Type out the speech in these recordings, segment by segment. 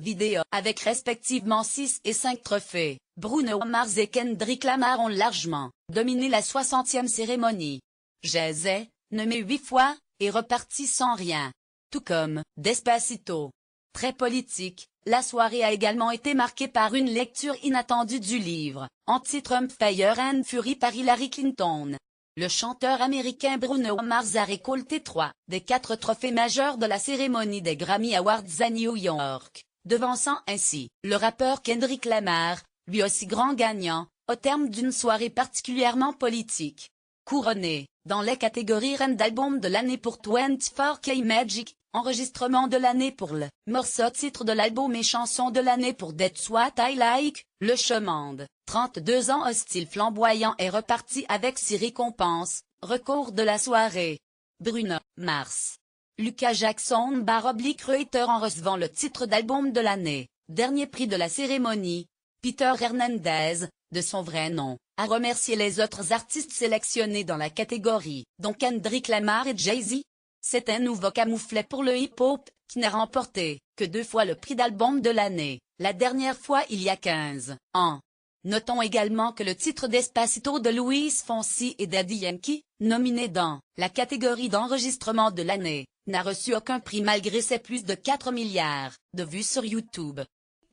vidéo avec respectivement 6 et 5 trophées. Bruno Mars et Kendrick Lamar ont largement dominé la 60e cérémonie. Jay-Z, nommé 8 fois, est reparti sans rien. Tout comme Despacito. Très politique, la soirée a également été marquée par une lecture inattendue du livre Anti-Trump Fire and Fury par Hillary Clinton. Le chanteur américain Bruno Mars a récolté 3 des 4 trophées majeurs de la cérémonie des Grammy Awards à New York, devançant ainsi le rappeur Kendrick Lamar, lui aussi grand gagnant, au terme d'une soirée particulièrement politique. Couronné, dans les catégories Reine d'album de l'année pour 24K Magic, enregistrement de l'année pour le morceau titre de l'album et chanson de l'année pour That's What I Like, le Chemande, 32 ans au style flamboyant est reparti avec 6 récompenses, recours de la soirée. Bruno Mars. Lucas Jackson /Reuter en recevant le titre d'album de l'année, dernier prix de la cérémonie. Peter Hernandez, de son vrai nom, a remercié les autres artistes sélectionnés dans la catégorie, dont Kendrick Lamar et Jay-Z. C'est un nouveau camouflet pour le hip-hop, qui n'a remporté que 2 fois le prix d'album de l'année, la dernière fois il y a 15 ans. Notons également que le titre Despacito de Luis Fonsi et Daddy Yankee, nominé dans la catégorie d'enregistrement de l'année, n'a reçu aucun prix malgré ses plus de 4 milliards de vues sur YouTube.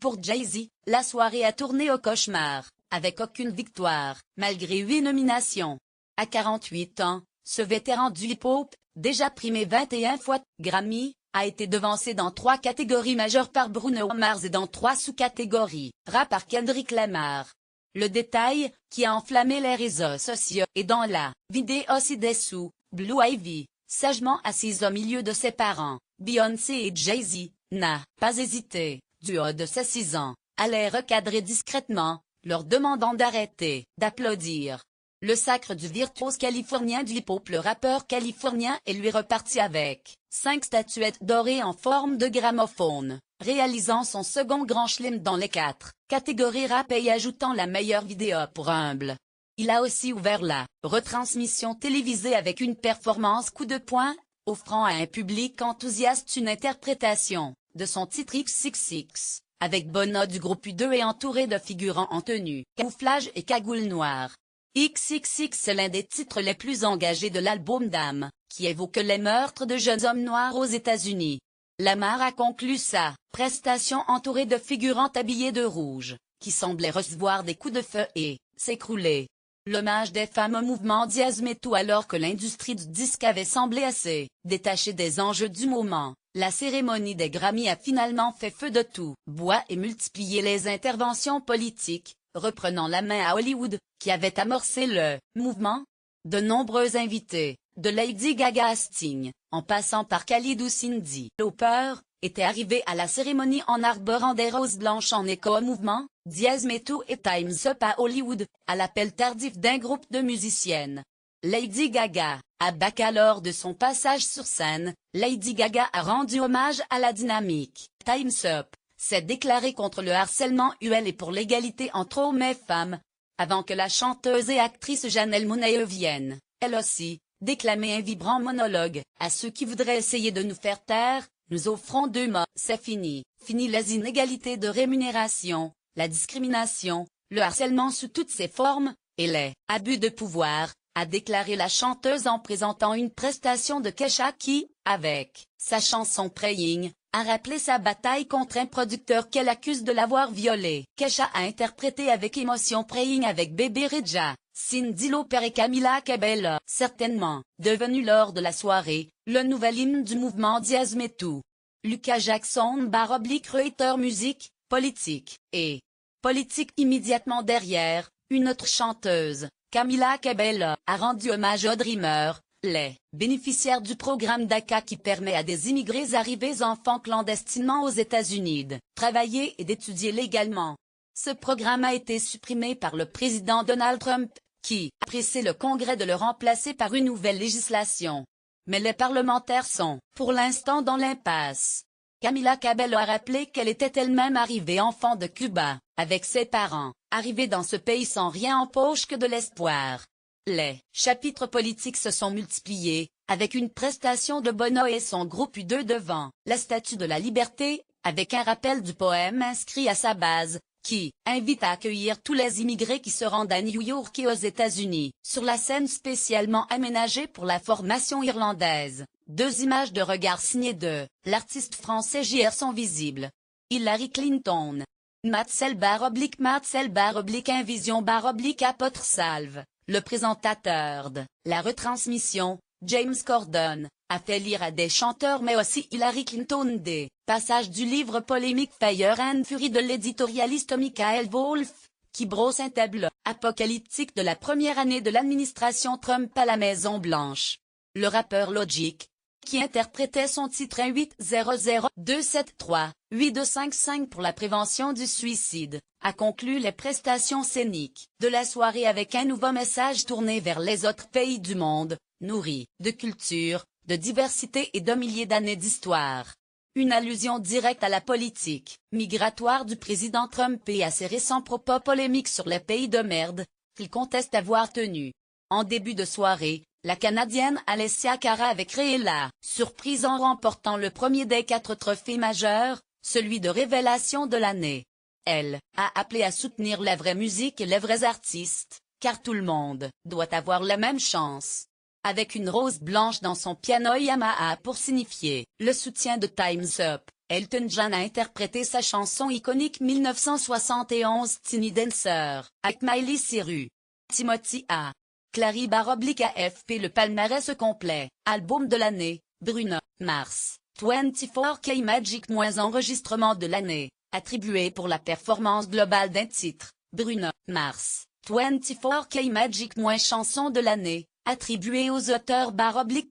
Pour Jay-Z, la soirée a tourné au cauchemar, avec aucune victoire, malgré 8 nominations. À 48 ans, ce vétéran du hip-hop, déjà primé 21 fois Grammy, a été devancé dans 3 catégories majeures par Bruno Mars et dans 3 sous-catégories, rap par Kendrick Lamar. Le détail, qui a enflammé les réseaux sociaux, est dans la vidéo ci-dessous. Blue Ivy, sagement assise au milieu de ses parents, Beyoncé et Jay-Z, n'a pas hésité, du haut de ses 6 ans, à les recadrer discrètement, leur demandant d'arrêter d'applaudir. Le sacre du virtuose californien du hip-hop, le rappeur californien est lui reparti avec 5 statuettes dorées en forme de gramophone, réalisant son second grand chelem dans les 4 catégories rap et y ajoutant la meilleure vidéo pour Humble. Il a aussi ouvert la retransmission télévisée avec une performance coup de poing, offrant à un public enthousiaste une interprétation de son titre XXX, avec Bono du groupe U2 et entouré de figurants en tenue, camouflage et cagoule noire. XXX est l'un des titres les plus engagés de l'album Damn, qui évoque les meurtres de jeunes hommes noirs aux États-Unis. Lamar a conclu sa prestation entourée de figurants habillés de rouge, qui semblaient recevoir des coups de feu et s'écrouler. L'hommage des femmes au mouvement Diaz Metu alors que l'industrie du disque avait semblé assez détachée des enjeux du moment. La cérémonie des Grammy a finalement fait feu de tout bois et multiplié les interventions politiques, reprenant la main à Hollywood, qui avait amorcé le mouvement. De nombreux invités, de Lady Gaga à Sting, en passant par Khalid ou Cyndi Lauper, étaient arrivés à la cérémonie en arborant des roses blanches en écho au mouvement Diaz Metu et Time's Up à Hollywood, à l'appel tardif d'un groupe de musiciennes. Lady Gaga, à Baca lors de son passage sur scène, Lady Gaga a rendu hommage à la dynamique. Time's Up s'est déclarée contre le harcèlement UL et pour l'égalité entre hommes et femmes, avant que la chanteuse et actrice Janelle Monáe vienne, elle aussi, déclamer un vibrant monologue. À ceux qui voudraient essayer de nous faire taire, nous offrons 2 mots. C'est fini. Fini les inégalités de rémunération, la discrimination, le harcèlement sous toutes ses formes, et les abus de pouvoir, a déclaré la chanteuse en présentant une prestation de Kesha qui, avec sa chanson Praying, a rappelé sa bataille contre un producteur qu'elle accuse de l'avoir violée. Kesha a interprété avec émotion Praying avec Bébé Reja, Cyndi Lauper et Camila Cabello, certainement, devenu lors de la soirée, le nouvel hymne du mouvement Diaz Metu. Lucas Jackson /Reuter musique, politique, et politique immédiatement derrière, une autre chanteuse, Camila Cabello, a rendu hommage aux Dreamers, les bénéficiaires du programme DACA qui permet à des immigrés arrivés enfants clandestinement aux États-Unis de travailler et d'étudier légalement. Ce programme a été supprimé par le président Donald Trump, qui a pressé le Congrès de le remplacer par une nouvelle législation. Mais les parlementaires sont, pour l'instant, dans l'impasse. Camila Cabello a rappelé qu'elle était elle-même arrivée enfant de Cuba, avec ses parents, arrivée dans ce pays sans rien en poche que de l'espoir. Les chapitres politiques se sont multipliés, avec une prestation de Bono et son groupe U2 devant la Statue de la Liberté, avec un rappel du poème inscrit à sa base, qui invite à accueillir tous les immigrés qui se rendent à New York et aux États-Unis. Sur la scène spécialement aménagée pour la formation irlandaise, 2 images de regard signées de l'artiste français J.R. sont visibles. Hillary Clinton. /Invision/apôtre salve. Le présentateur de la retransmission, James Corden, a fait lire à des chanteurs mais aussi Hillary Clinton des passages du livre polémique Fire and Fury de l'éditorialiste Michael Wolff, qui brosse un tableau apocalyptique de la première année de l'administration Trump à la Maison-Blanche. Le rappeur Logic, qui interprétait son titre 1-800-273-8255 pour la prévention du suicide, a conclu les prestations scéniques de la soirée avec un nouveau message tourné vers les autres pays du monde, nourri de culture, de diversité et de milliers d'années d'histoire. Une allusion directe à la politique migratoire du président Trump et à ses récents propos polémiques sur les pays de merde, qu'il conteste avoir tenus. En début de soirée, la Canadienne Alessia Cara avait créé la surprise en remportant le premier des 4 trophées majeurs, celui de révélation de l'année. Elle a appelé à soutenir la vraie musique et les vrais artistes, car tout le monde doit avoir la même chance. Avec une rose blanche dans son piano Yamaha pour signifier le soutien de Time's Up, Elton John a interprété sa chanson iconique 1971 Tiny Dancer, avec Miley Cyrus. Timothy A. Clary /AFP. Le palmarès complet, album de l'année, Bruno Mars, 24K Magic - enregistrement de l'année, attribué pour la performance globale d'un titre, Bruno Mars, 24K Magic - chanson de l'année, attribué aux auteurs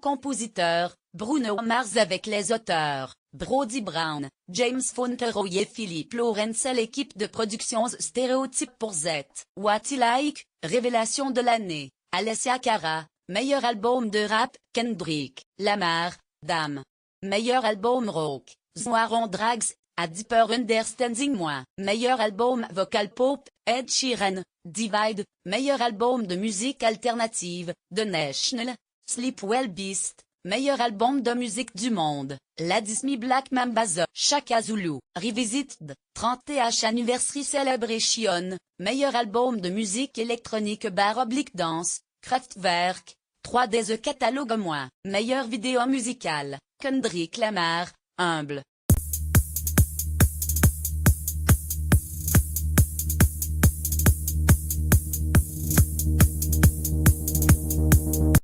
/compositeurs, Bruno Mars avec les auteurs, Brody Brown, James Fauntleroy et Philippe Lawrence. L'équipe de production Stéréotype pour Z, What I Like, révélation de l'année, Alessia Cara, meilleur album de rap, Kendrick Lamar, Damn. Meilleur album rock, War on Drugs, A Deeper Understanding Moi. Meilleur album vocal pop, Ed Sheeran, Divide. Meilleur album de musique alternative, The National, Sleep Well Beast. Meilleur album de musique du monde, La Disney Black Mambazo, Shaka Zulu, Revisited, 30th Anniversary Celebration. Meilleur album de musique électronique /dance, Kraftwerk, 3D The Catalogue Moi. Meilleure vidéo musicale, Kendrick Lamar, Humble.